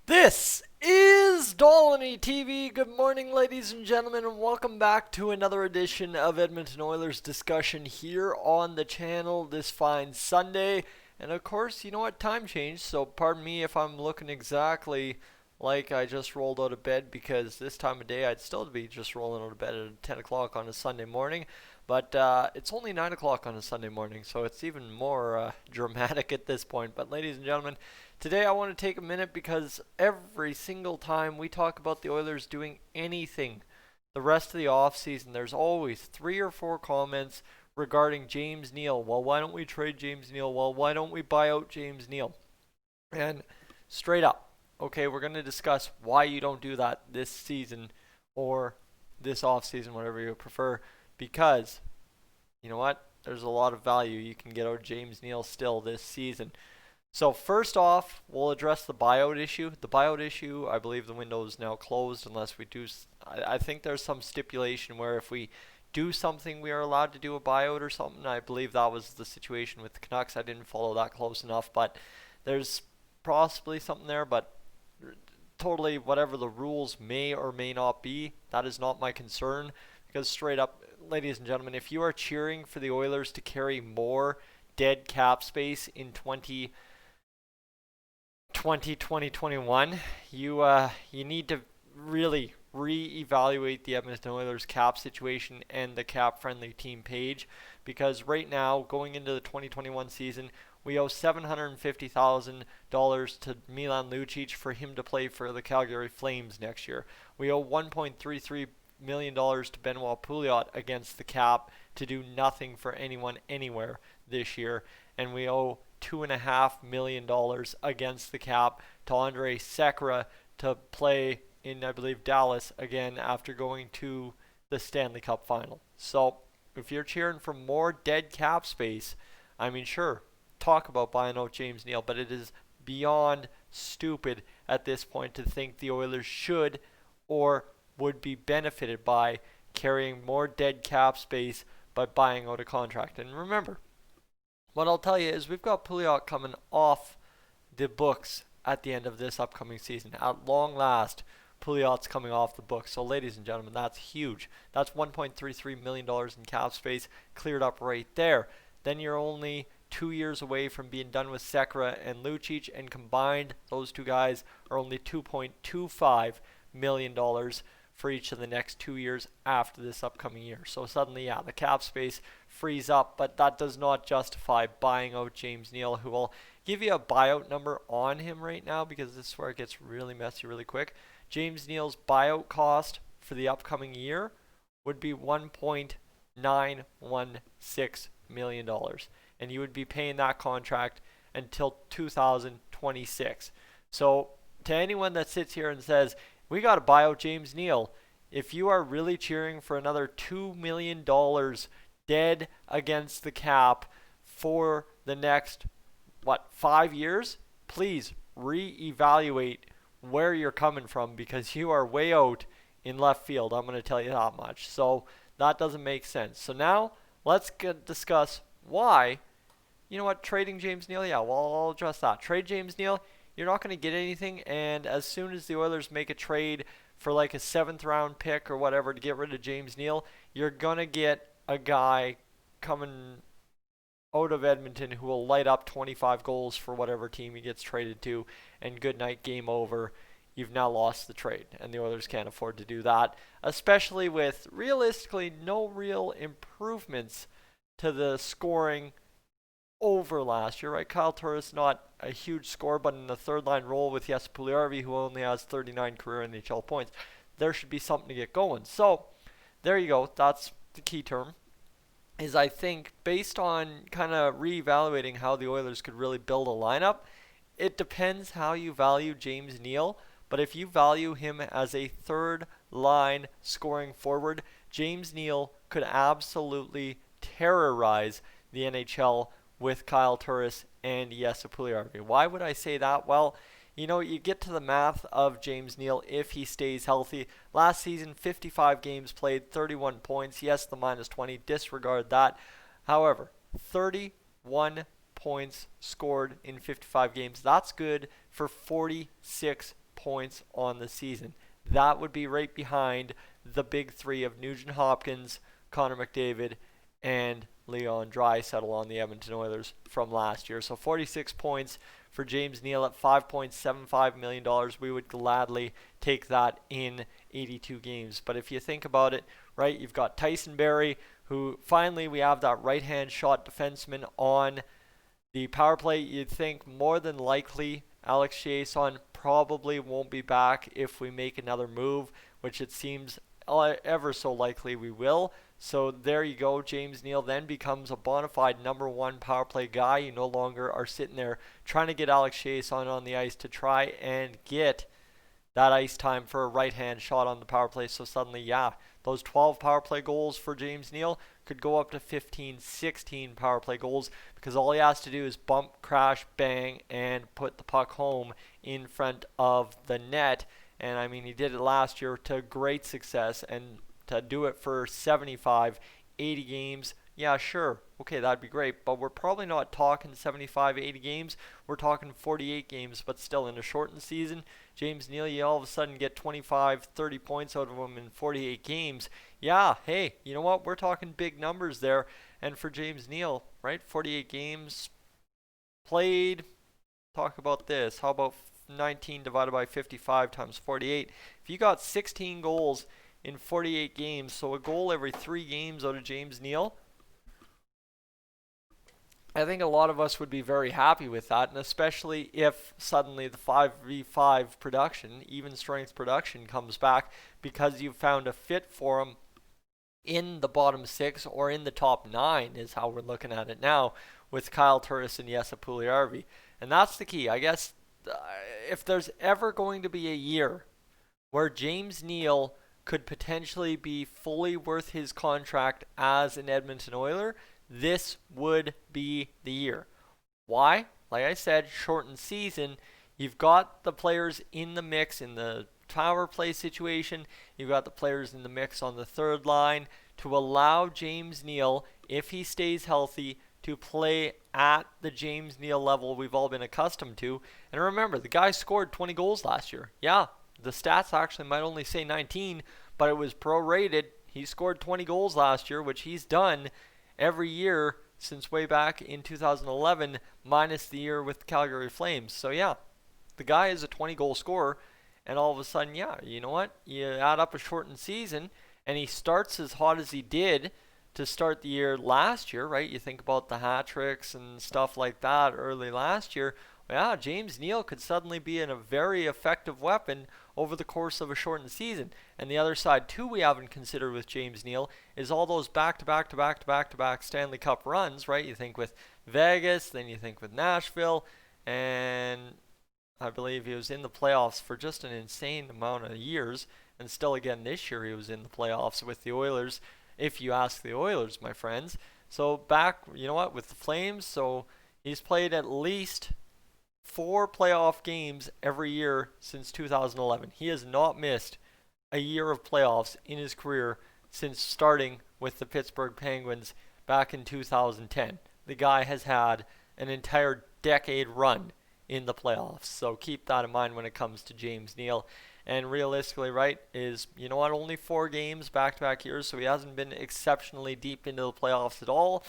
This is Dolany TV. Good morning, ladies and gentlemen, and welcome back to another edition of Edmonton Oilers discussion here on the channel this fine Sunday. And of course, you know what? Time changed, so pardon me if I'm looking exactly like I just rolled out of bed, because this time of day I'd still be just rolling out of bed at 10 o'clock on a Sunday morning. But it's only 9 o'clock on a Sunday morning, so it's even more dramatic at this point. But ladies and gentlemen, today I want to take a minute because every single time we talk about the Oilers doing anything the rest of the offseason, there's always 3 or 4 comments regarding James Neal. Well, why don't we trade James Neal? Well, why don't we buy out James Neal? And straight up, okay, we're going to discuss why you don't do that this season or this offseason, whatever you prefer, because you know what? There's a lot of value you can get out of James Neal still this season. So first off, we'll address the buyout issue. The buyout issue, I believe the window is now closed unless we do. I think there's some stipulation where if we do something, we are allowed to do a buyout or something. I believe that was the situation with the Canucks. I didn't follow that close enough, but there's possibly something there. But totally, whatever the rules may or may not be, that is not my concern. Because straight up, ladies and gentlemen, if you are cheering for the Oilers to carry more dead cap space in 2021, you need to really reevaluate the Edmonton Oilers cap situation and the cap-friendly team page, because right now, going into the 2021 season, we owe $750,000 to Milan Lucic for him to play for the Calgary Flames next year. We owe $1.33 million to Benoit Pouliot against the cap to do nothing for anyone anywhere this year, and we owe $2.5 million against the cap to Andre Sekera to play in, I believe, Dallas again after going to the Stanley Cup final. So if you're cheering for more dead cap space, I mean, sure, talk about buying out James Neal, but it is beyond stupid at this point to think the Oilers should or would be benefited by carrying more dead cap space by buying out a contract. And remember, what I'll tell you is we've got Pouliot coming off the books at the end of this upcoming season. At long last, Pouliot's coming off the books. So ladies and gentlemen, that's huge. That's $1.33 million in cap space cleared up right there. Then you're only 2 years away from being done with Sekera and Lucic, and combined, those two guys are only $2.25 million for each of the next 2 years after this upcoming year. So suddenly, yeah, the cap space frees up, but that does not justify buying out James Neal, who will give you a buyout number on him right now, because this is where it gets really messy really quick. James Neal's buyout cost for the upcoming year would be $1.916 million, and you would be paying that contract until 2026. So to anyone that sits here and says, we got to buy out James Neal, if you are really cheering for another $2 million dead against the cap for the next, 5 years, please reevaluate where you're coming from, because you are way out in left field. I'm going to tell you that much. So that doesn't make sense. So now let's discuss why, you know what, trading James Neal, yeah, well, I'll address that. Trade James Neal, you're not going to get anything, and as soon as the Oilers make a trade for like a 7th round pick or whatever to get rid of James Neal, you're going to get a guy coming out of Edmonton who will light up 25 goals for whatever team he gets traded to, and good night, game over. You've now lost the trade, and the Oilers can't afford to do that, especially with realistically no real improvements to the scoring over last year, right? Kyle Turris, not a huge score, but in the third line role with Jesse Puljujarvi, who only has 39 career NHL points, there should be something to get going. So there you go. That's the key term. Is I think based on kind of reevaluating how the Oilers could really build a lineup, it depends how you value James Neal. But if you value him as a third line scoring forward, James Neal could absolutely terrorize the NHL with Kyle Turris and Jesse Puljujarvi. Why would I say that? Well, you know, you get to the math of James Neal if he stays healthy. Last season, 55 games played, 31 points. Yes, the minus 20, disregard that. However, 31 points scored in 55 games. That's good for 46 points on the season. That would be right behind the big three of Nugent Hopkins, Connor McDavid, and Leon Draisaitl on the Edmonton Oilers from last year. So 46 points for James Neal at $5.75 million. We would gladly take that in 82 games. But if you think about it, right, you've got Tyson Barrie, who finally we have that right-hand shot defenseman on the power play. You'd think more than likely Alex Chiasson probably won't be back if we make another move, which it seems ever so likely we will. So there you go. James Neal then becomes a bona fide number one power play guy. You no longer are sitting there trying to get Alex Chiasson on the ice to try and get that ice time for a right-hand shot on the power play. So suddenly, yeah, those 12 power play goals for James Neal could go up to 15, 16 power play goals, because all he has to do is bump, crash, bang, and put the puck home in front of the net. And I mean, he did it last year to great success, and to do it for 75, 80 games, yeah, sure, okay, that'd be great, but we're probably not talking 75, 80 games. We're talking 48 games, but still in a shortened season. James Neal, you all of a sudden get 25, 30 points out of him in 48 games. Yeah, hey, you know what? We're talking big numbers there. And for James Neal, right, 48 games played. Talk about this. How about 19 divided by 55 times 48? If you got 16 goals in 48 games, so a goal every 3 games out of James Neal, I think a lot of us would be very happy with that, and especially if suddenly the 5v5 production, even strength production, comes back because you've found a fit for him in the bottom 6 or in the top 9 is how we're looking at it now with Kyle Turris and Jesse Puljujärvi. And that's the key. I guess if there's ever going to be a year where James Neal could potentially be fully worth his contract as an Edmonton Oiler, this would be the year. Why? Like I said, shortened season. You've got the players in the mix in the power play situation. You've got the players in the mix on the third line to allow James Neal, if he stays healthy, to play at the James Neal level we've all been accustomed to. And remember, the guy scored 20 goals last year. Yeah, the stats actually might only say 19, but it was prorated. He scored 20 goals last year, which he's done every year since way back in 2011, minus the year with Calgary Flames. So yeah, the guy is a 20-goal scorer, and all of a sudden, yeah, you know what? You add up a shortened season, and he starts as hot as he did to start the year last year, right? You think about the hat tricks and stuff like that early last year. Yeah, James Neal could suddenly be a very effective weapon over the course of a shortened season. And the other side, too, we haven't considered with James Neal is all those back-to-back Stanley Cup runs, right? You think with Vegas, then you think with Nashville, and I believe he was in the playoffs for just an insane amount of years. And still again this year he was in the playoffs with the Oilers, if you ask the Oilers, my friends. So back, you know what, with the Flames, so he's played at least 4 playoff games every year since 2011. He has not missed a year of playoffs in his career since starting with the Pittsburgh Penguins back in 2010. The guy has had an entire decade run in the playoffs. So keep that in mind when it comes to James Neal. And realistically, right, is, you know what, only 4 games back-to-back years, so he hasn't been exceptionally deep into the playoffs at all.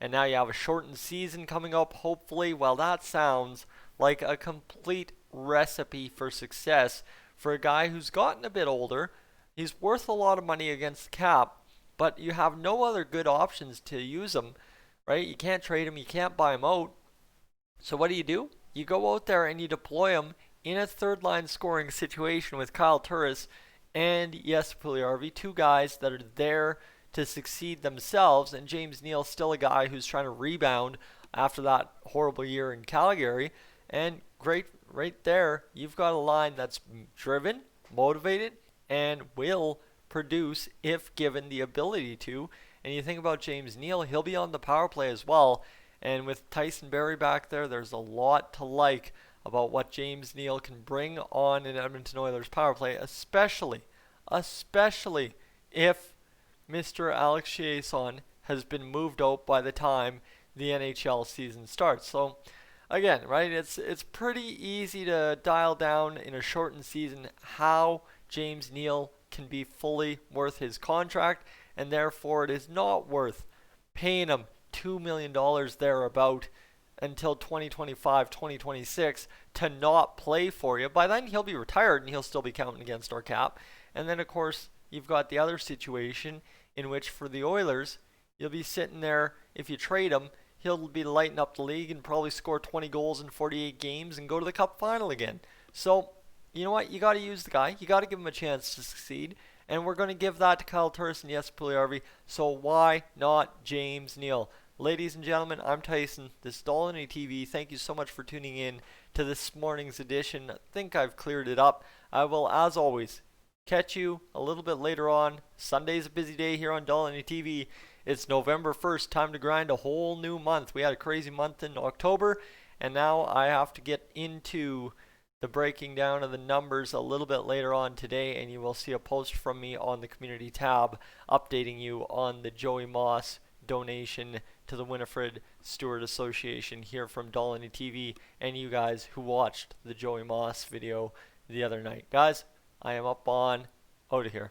And now you have a shortened season coming up, hopefully. Well, that sounds like a complete recipe for success for a guy who's gotten a bit older. He's worth a lot of money against the cap, but you have no other good options to use him, right? You can't trade him, you can't buy him out. So what do? You go out there and you deploy him in a third-line scoring situation with Kyle Turris and Jesse Puljujärvi, 2 guys that are there to succeed themselves, and James Neal still a guy who's trying to rebound after that horrible year in Calgary. And great, right there, you've got a line that's driven, motivated, and will produce if given the ability to. And you think about James Neal, he'll be on the power play as well. And with Tyson Barrie back there, there's a lot to like about what James Neal can bring on an Edmonton Oilers power play, especially if Mr. Alex Chiasson has been moved out by the time the NHL season starts. So again, right? It's pretty easy to dial down in a shortened season how James Neal can be fully worth his contract, and therefore it is not worth paying him $2 million thereabout until 2025, 2026 to not play for you. By then he'll be retired and he'll still be counting against our cap. And then of course you've got the other situation in which for the Oilers, you'll be sitting there if you trade him, he'll be lighting up the league and probably score 20 goals in 48 games and go to the Cup final again. So, you know what? You got to use the guy. You got to give him a chance to succeed. And we're going to give that to Kyle Turris and Jesse Puljujarvi. So why not James Neal? Ladies and gentlemen, I'm Tyson. This is Dollar TV. Thank you so much for tuning in to this morning's edition. I think I've cleared it up. I will, as always, catch you a little bit later on. Sunday's a busy day here on Dollar TV. It's November 1st, time to grind a whole new month. We had a crazy month in October, and now I have to get into the breaking down of the numbers a little bit later on today, and you will see a post from me on the community tab updating you on the Joey Moss donation to the Winifred Stewart Association here from Dollar TV, and you guys who watched the Joey Moss video the other night. Guys, I am up on out of here.